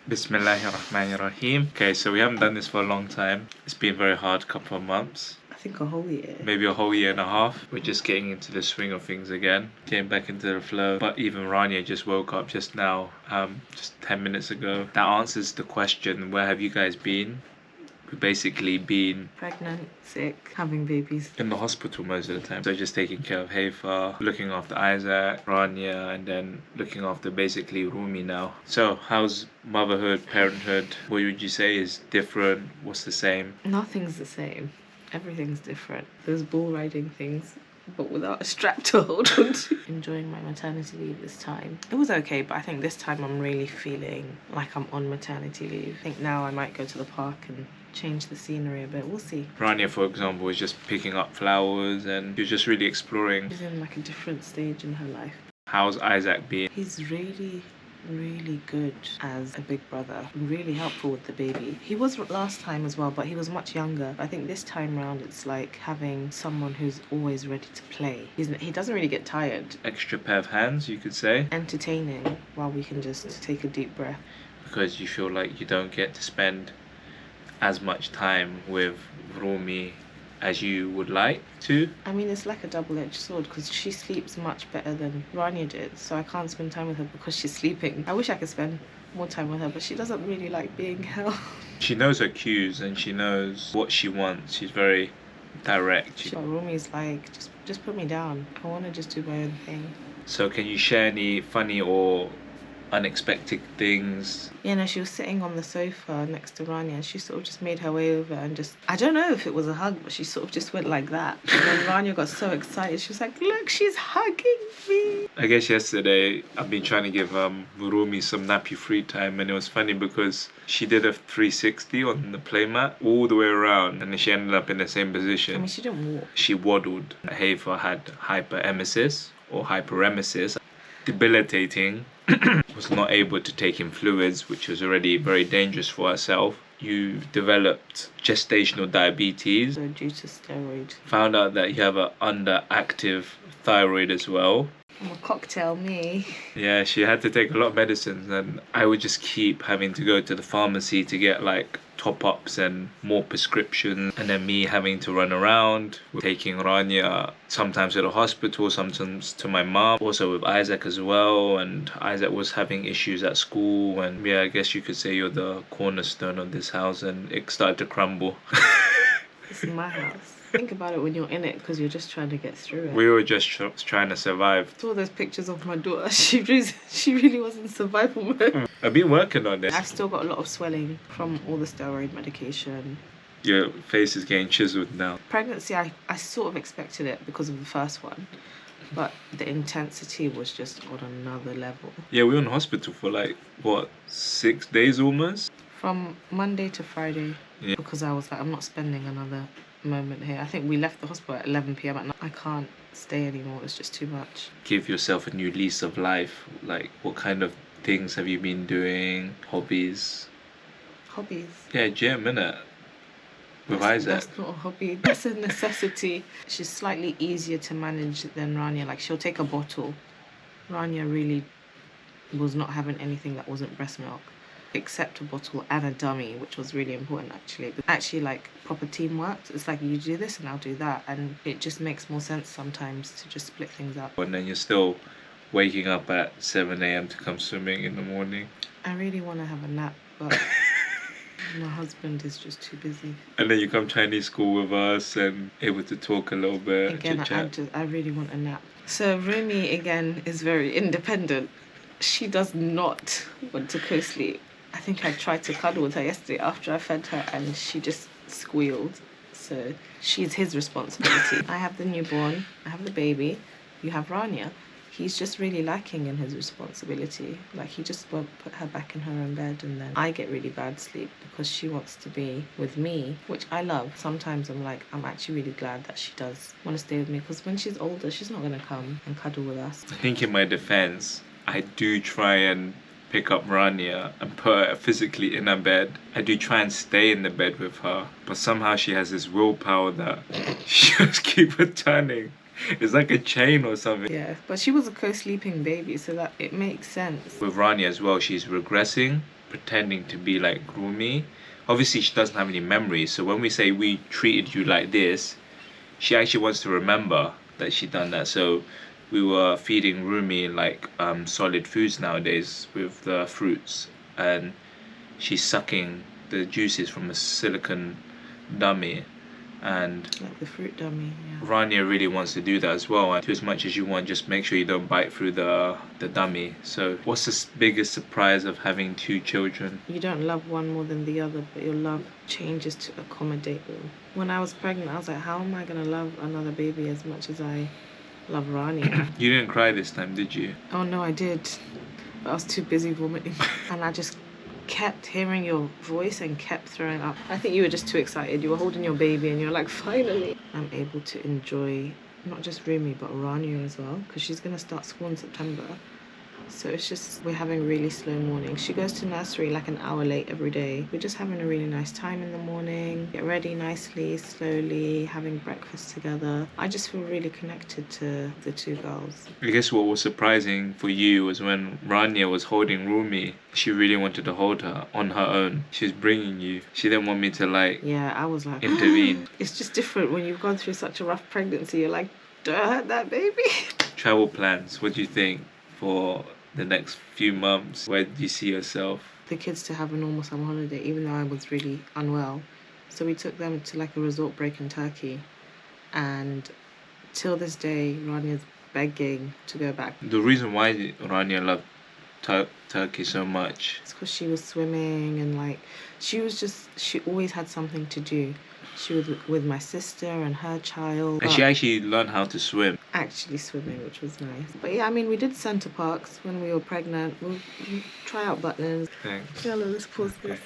Bismillahirrahmanirrahim. Okay, so we haven't done this for a long time. It's been a very hard couple of months. I think a whole year. Maybe a whole year and a half. We're just getting into the swing of things again. Getting back into the flow. But even Rania just woke up just now, just 10 minutes ago. That answers the question, where have you guys been? We've basically been Pregnant, sick, having babies. in the hospital most of the time. So just taking care of Heyfa, looking after Isaac, Rania, and then looking after basically Rumi now. So how's motherhood, parenthood? What would you say is different? What's the same? Nothing's the same. Everything's different. There's bull riding things, but without a strap to hold on to. Enjoying my maternity leave this time. It was okay, but I think this time I'm really feeling like I'm on maternity leave. I think now I might go to the park and change the scenery a bit. We'll see. Rania, for example, was just picking up flowers and you're just really exploring. She's in like a different stage in her life. How's Isaac been? He's really good as a big brother. Really helpful with the baby. He was last time as well, but he was much younger. I think this time round it's like having someone who's always ready to play. He doesn't really get tired. Extra pair of hands, you could say. Entertaining while we can just take a deep breath. Because you feel like you don't get to spend as much time with Rumi as you would like to. I mean, it's like a double-edged sword because she sleeps much better than Rania did, so I can't spend time with her because she's sleeping. I wish I could spend more time with her, but she doesn't really like being held. She knows her cues and she knows what she wants. She's very direct. But Rumi's like, just put me down. I want to just do my own thing. So can you share any funny or unexpected things? Yeah, no, she was sitting on the sofa next to Rania and she sort of just made her way over and just, I don't know if it was a hug, but she sort of just went like that. And then Rania got so excited. She was like, look, she's hugging me. I guess yesterday I've been trying to give Rumi some nappy free time, and it was funny because she did a 360 on the playmat all the way around and then she ended up in the same position. I mean, she didn't walk. She waddled. Heyfa had hyperemesis or hyperemesis, debilitating. Was not able to take in fluids, which was already very dangerous for herself. You developed gestational diabetes. So due to steroid. Found out that you have an underactive thyroid as well. I'm a cocktail, me. Yeah, she had to take a lot of medicines, and I would just keep having to go to the pharmacy to get like top-ups and more prescriptions, and then me having to run around, taking Rania sometimes to the hospital, sometimes to my mom, also with Isaac as well. And Isaac was having issues at school, and yeah, I guess you could say you're the cornerstone of this house, and it started to crumble. It's my house. Think about it when you're in it because you're just trying to get through it. We were just trying to survive. I saw those pictures of my daughter. She really was in survival mode. I've been working on this. I've still got a lot of swelling from all the steroid medication. Your face is getting chiseled now. Pregnancy, I sort of expected it because of the first one. But the intensity was just on another level. Yeah, we were in hospital for like, what, 6 days almost? From Monday to Friday. Yeah. Because I was like, I'm not spending another moment here. I think we left the hospital at 11 p.m. at night. I can't stay anymore. It's just too much. Give yourself a new lease of life. Like, what kind of things have you been doing? Hobbies? Hobbies? Yeah, gym, innit? With Isaac. That's not a hobby. That's a necessity. She's slightly easier to manage than Rania. Like, she'll take a bottle. Rania really was not having anything that wasn't breast milk, except a bottle and a dummy, which was really important actually. But actually, like, proper teamwork. It's like, you do this and I'll do that, and it just makes more sense sometimes to just split things up. And then you're still waking up at 7 a.m. to come swimming in the morning. I really want to have a nap, but my husband is just too busy. And then you come Chinese school with us and able to talk a little bit. Again, I really want a nap. So Rumi, again, is very independent. She does not want to co-sleep. I think I tried to cuddle with her yesterday after I fed her and she just squealed. So she's his responsibility. I have the newborn, I have the baby, you have Rania. He's just really lacking in his responsibility. Like, he just won't put her back in her own bed, and then I get really bad sleep because she wants to be with me, which I love. Sometimes I'm like, I'm actually really glad that she does want to stay with me, because when she's older, she's not going to come and cuddle with us. I think in my defense, I do try and pick up Rania and put her physically in her bed. I do try and stay in the bed with her, but somehow she has this willpower that she just keep her turning. It's like a chain or something. Yeah, but she was a co-sleeping baby, so that it makes sense. With Rania as well, she's regressing. pretending to be like Rumi. Obviously, she doesn't have any memories. So when we say we treated you like this, she actually wants to remember that she done that. So we were feeding Rumi like solid foods nowadays with the fruits, and she's sucking the juices from a silicon dummy. And Like the fruit dummy, yeah. Rania really wants to do that as well. And do as much as you want, just make sure you don't bite through the dummy. So what's the biggest surprise of having two children? You don't love one more than the other, but your love changes to accommodate them. When I was pregnant, I was like, how am I going to love another baby as much as I love Rania? You didn't cry this time, did you? Oh no, I did. But I was too busy vomiting. And I just kept hearing your voice and kept throwing up. I think you were just too excited. You were holding your baby and you're like, finally. I'm able to enjoy not just Rumi, but Rania as well, because she's going to start school in September. So it's just, we're having really slow mornings. She goes to nursery like an hour late every day. We're just having a really nice time in the morning. Get ready nicely, slowly, having breakfast together. I just feel really connected to the two girls. I guess what was surprising for you was when Rania was holding Rumi, she really wanted to hold her on her own. She was bringing you. She didn't want me to like Yeah, I was like, intervene. It's just different when you've gone through such a rough pregnancy. You're like, do I hurt that baby? Travel plans, what do you think for the next few months? Where do you see yourself? The kids to have a normal summer holiday, even though I was really unwell. So we took them to like a resort break in Turkey. And till this day, Rania's begging to go back. The reason why Rania loved Turkey so much, It's because she was swimming and like, she always had something to do. She was with my sister and her child. and she actually learned how to swim. Actually swimming, which was nice. But yeah, I mean, we did Centre Parks when we were pregnant. We'll try out Butlins. Thanks. Yellow, let's pause this.